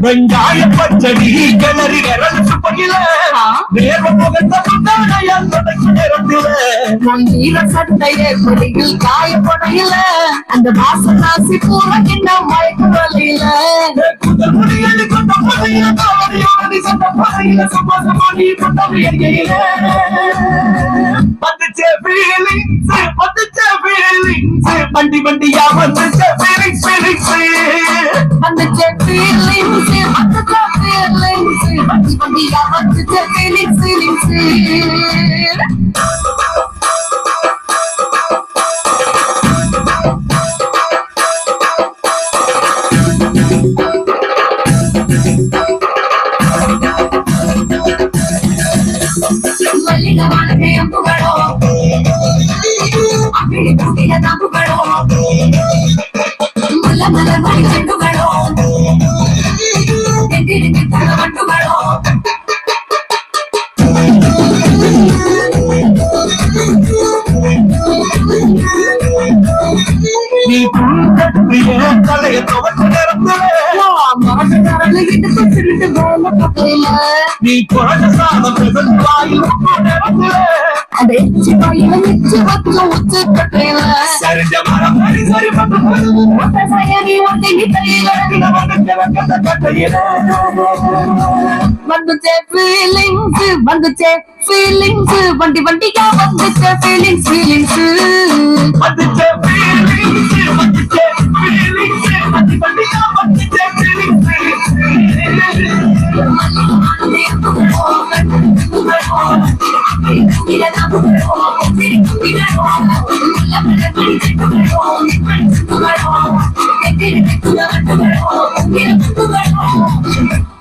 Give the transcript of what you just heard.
வெங்காய பச்சடி கிளறி விரலுக்கு பகில வேர்வ முகத்தையால் தொடக்கி நிறத்தில நீல சட்டையே கொடியில் காயப்படையில அந்த வாசனாசி பூரா கிண்ண மயக்க வலையில முதல் முடியடி கொண்ட பதையில தாவடியோடி சொந்த பதையில சுபாசமாடி கொண்ட வியங்கையில வந்துச்சே ஃபீலிங்ஸ் வந்துச்சே ஃபீலிங்ஸ் வண்டி வண்டியா வந்துச்சே ஃபீலிங்ஸ் ஃபீலிங்ஸ் வந்துச்சே ஃபீலிங்ஸ் வந்துச்சே ஃபீலிங்ஸ் வண்டி வண்டியா வந்துச்சே ஃபீலிங்ஸ் ஃபீலிங்ஸ் மல்லிகவானே அம்புகளோ அப்பிடி புட்டிய தம்புகளோ முல்ல மலர் மணி செண்டுகளோ எந்திரிக்கு தளவண்டுகளோ நீ புல்கட்டிய தலைய துவக்க நிறத்துல நீ குழந்தை சாதம் வாயில் நிறத்துல சரிஞ்ச மரம் சரி வந்துச்சே ஃபீலிங்ஸ் வந்துச்சே ஃபீலிங்ஸ் வண்டி வண்டியா வந்துச்சே ஃபீலிங்ஸ் ஃபீலிங்ஸ் வந்துச்சே ஃபீலிங்ஸ் வந்துச்சே ஃபீலிங்ஸ் வண்டி வண்டியா வந்துச்சே ஃபீலிங்ஸ் Thank you.